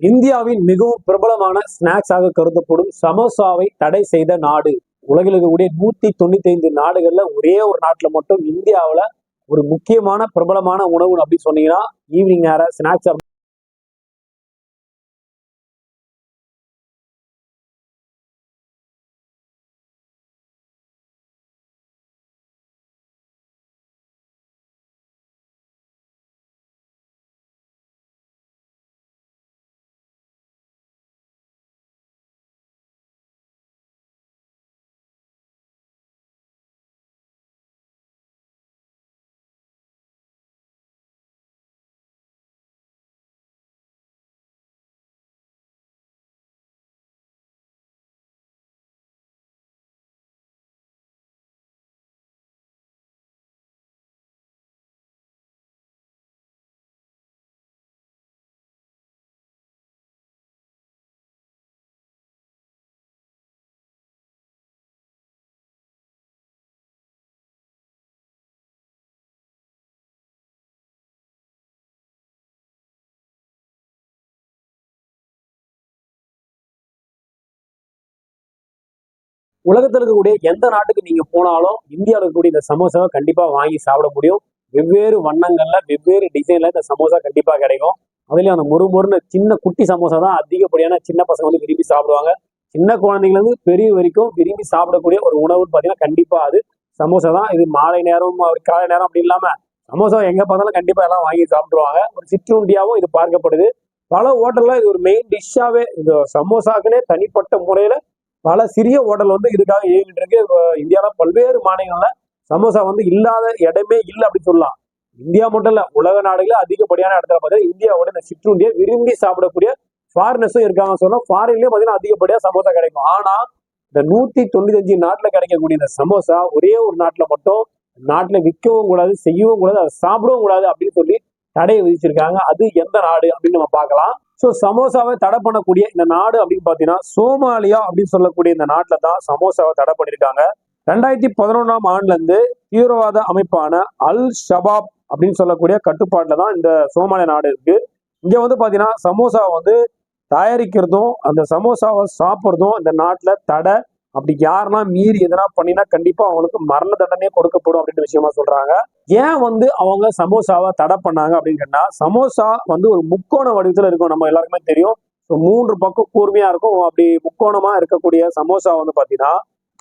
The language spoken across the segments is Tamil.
இந்தியாவின் மிகவும் பிரபலமான ஸ்நாக்ஸாக கருதப்படும் சமோசாவை தடை செய்த நாடு. உலகில் இருக்கக்கூடிய 195 நாடுகள்ல ஒரே ஒரு நாட்டுல மட்டும் இந்தியாவுல ஒரு முக்கியமான பிரபலமான உணவு அப்படின்னு சொன்னீங்கன்னா ஈவினிங் நேர ஸ்நாக்ஸ். உலகத்தில் இருக்கக்கூடிய எந்த நாட்டுக்கு நீங்க போனாலும் இந்தியாவில் இருக்கக்கூடிய இந்த சமோசாவை கண்டிப்பா வாங்கி சாப்பிட முடியும். வெவ்வேறு வண்ணங்கள்ல வெவ்வேறு டிசைன்ல இந்த சமோசா கண்டிப்பா கிடைக்கும். அதுலயும் அந்த மொறுன்னு சின்ன குட்டி சமோசா தான் அதிகப்படியான சின்ன பசங்க வந்து விரும்பி சாப்பிடுவாங்க. சின்ன குழந்தைங்கள இருந்து பெரிய வரைக்கும் விரும்பி சாப்பிடக்கூடிய ஒரு உணவுன்னு பாத்தீங்கன்னா கண்டிப்பா அது சமோசா தான். இது மாலை நேரம் காலை நேரம் அப்படி இல்லாம சமோசா எங்க பார்த்தாலும் கண்டிப்பா எல்லாம் வாங்கி சாப்பிடுவாங்க. ஒரு சிற்றுண்டியாவும் இது பார்க்கப்படுது. பல ஹோட்டல்ல இது ஒரு மெயின் டிஷ்ஷாவே இந்த சமோசாக்குன்னே தனிப்பட்ட முறையில பல சிறிய ஹோட்டல் வந்து இதுக்காக இயங்கிட்டு இருக்கு. இந்தியாவில பல்வேறு மாநிலங்கள்ல சமோசா வந்து இல்லாத இடமே இல்லை அப்படின்னு சொல்லலாம். இந்தியா மட்டும் இல்ல, உலக நாடுகள அதிகப்படியான இடத்துல பார்த்தீங்கன்னா இந்தியாவோட இந்த சிற்றுண்டியை விரும்பி சாப்பிடக்கூடிய ஃபாரினர்ஸும் இருக்காங்க. சொன்னா ஃபாரின்லயும் பார்த்தீங்கன்னா அதிகப்படியா சமோசா கிடைக்கும். ஆனா இந்த 195 நாட்டுல கிடைக்கக்கூடிய இந்த சமோசா ஒரே ஒரு நாட்டுல மட்டும் நாட்டுல விற்கவும் கூடாது, செய்யவும் கூடாது, அதை சாப்பிடவும் கூடாது அப்படின்னு சொல்லி தடையை விதிச்சிருக்காங்க. அது எந்த நாடு அப்படின்னு நம்ம பார்க்கலாம். ஸோ சமோசாவை தடை பண்ணக்கூடிய இந்த நாடு அப்படின்னு பார்த்தீங்கன்னா சோமாலியா அப்படின்னு சொல்லக்கூடிய இந்த நாட்டில தான் சமோசாவை தடை பண்ணியிருக்காங்க. 2011ஆம் ஆண்டுல இருந்து தீவிரவாத அமைப்பான அல் ஷபாப் அப்படின்னு சொல்லக்கூடிய கட்டுப்பாட்டுல தான் இந்த சோமாலியா நாடு இருக்கு. இங்க வந்து பாத்தீங்கன்னா சமோசாவை வந்து தயாரிக்கிறதும் அந்த சமோசாவை சாப்பிட்றதும் இந்த நாட்டுல தடை. அப்படி யாரெல்லாம் மீறி எதனா பண்ணினா கண்டிப்பா அவங்களுக்கு மரண தண்டனையே கொடுக்கப்படும் அப்படின்ற விஷயமா சொல்றாங்க. ஏன் வந்து அவங்க சமோசாவை தடை பண்ணாங்க அப்படின்னு கேட்டா, சமோசா வந்து ஒரு முக்கோண வடிவத்துல இருக்கும். நம்ம எல்லாருக்குமே தெரியும். 3 பக்கம் கூர்மையா இருக்கும். அப்படி முக்கோணமா இருக்கக்கூடிய சமோசா வந்து பாத்தீங்கன்னா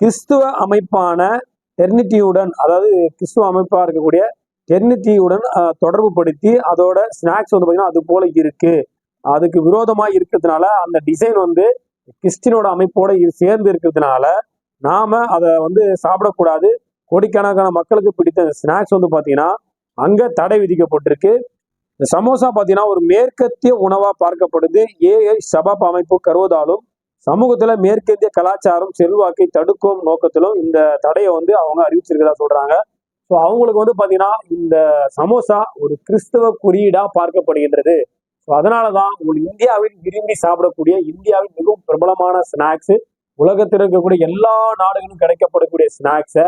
கிறிஸ்துவ அமைப்பான டெர்னிட்டியுடன், அதாவது கிறிஸ்துவ அமைப்பா இருக்கக்கூடிய டெர்னிட்டியுடன் தொடர்பு படுத்தி அதோட ஸ்நாக்ஸ் வந்து பாத்தீங்கன்னா அது போல இருக்கு. அதுக்கு விரோதமா இருக்கிறதுனால அந்த டிசைன் வந்து கிறிஸ்டினோட அமைப்போட சேர்ந்து இருக்கிறதுனால நாம அதை வந்து சாப்பிடக்கூடாது. கோடிக்கணக்கான மக்களுக்கு பிடித்த ஸ்நாக்ஸ் வந்து பாத்தீங்கன்னா அங்க தடை விதிக்கப்பட்டிருக்கு. இந்த சமோசா பாத்தீங்கன்னா ஒரு மேற்கத்திய உணவா பார்க்கப்படுது. ஷபாப் அமைப்பு கருவதாலும் சமூகத்துல மேற்கத்திய கலாச்சாரம் செல்வாக்கை தடுக்கும் நோக்கத்திலும் இந்த தடையை வந்து அவங்க அறிவிச்சிருக்கிறதா சொல்றாங்க. ஸோ அவங்களுக்கு வந்து பாத்தீங்கன்னா இந்த சமோசா ஒரு கிறிஸ்தவ குறியீடா பார்க்கப்படுகின்றது. அதனாலதான் இந்தியாவில் விரும்பி சாப்பிடக்கூடிய இந்தியாவின் மிகவும் பிரபலமான ஸ்நாக்ஸ், உலகத்தில் இருக்கக்கூடிய எல்லா நாடுகளும் கிடைக்கப்படக்கூடிய ஸ்நாக்ஸை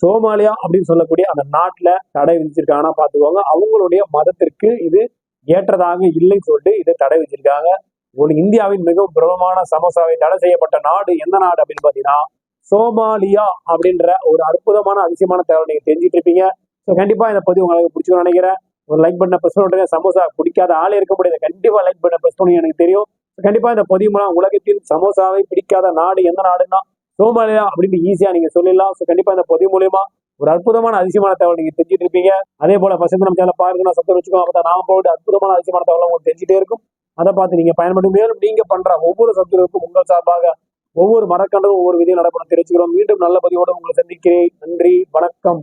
சோமாலியா அப்படின்னு சொல்லக்கூடிய அந்த நாட்டுல தடை விதிச்சிருக்காங்கன்னா பாத்துக்கோங்க. அவங்களுடைய மதத்திற்கு இது ஏற்றதாக இல்லைன்னு சொல்லிட்டு இதை தடை விதிச்சிருக்காங்க. உங்களுக்கு இந்தியாவின் மிகவும் பிரபலமான சமோசாவை தடை செய்யப்பட்ட நாடு எந்த நாடு அப்படின்னு பாத்தீங்கன்னா சோமாலியா அப்படின்ற ஒரு அற்புதமான அதிசயமான தகவல் நீங்க தெரிஞ்சுட்டு இருப்பீங்க. ஸோ கண்டிப்பா இந்த பதிவு உங்களுக்கு பிடிச்சுன்னு நினைக்கிறேன். ஒரு லைக் பட்டனை பிரஸ் பண்ணுங்க. சமோசா பிடிக்காத ஆளே இருக்க முடியாது. கண்டிப்பா லைக் பட்டனை பிரஸ் பண்ணுங்க. எனக்கு தெரியும். கண்டிப்பா இந்த பதிவு மூலம் உலகத்தில் சமோசாவை பிடிக்காத நாடு எந்த நாடுன்னா சோமாலியா அப்படின்னு ஈஸியா நீங்க சொல்லிடலாம். ஸோ கண்டிப்பா இந்த பதிவு மூலியமா ஒரு அற்புதமான அதிசயமான தகவல் நீங்க தெரிஞ்சுட்டு இருப்பீங்க. அதே போல பசங்க நம்ம சேனல் பாருங்க, நான் சப்ஸ்கிரைப் வச்சுக்கோங்க. அப்பதான் நாம போட்டு அற்புதமான அதிசயமான தகவல் உங்களுக்கு தெரிஞ்சுட்டே இருக்கும். அதை பார்த்து நீங்க பயன்படும். மேலும் நீங்க பண்ற ஒவ்வொரு சப்ஸ்கிரைபுக்கும் உங்கள் சார்பாக ஒவ்வொரு மரக்கண்டும் ஒவ்வொரு விதியும் நடப்படும் தெரிவிச்சுக்கிறோம். மீண்டும் நல்ல பதிவோடு உங்களை சந்திக்கிறேன். நன்றி, வணக்கம்.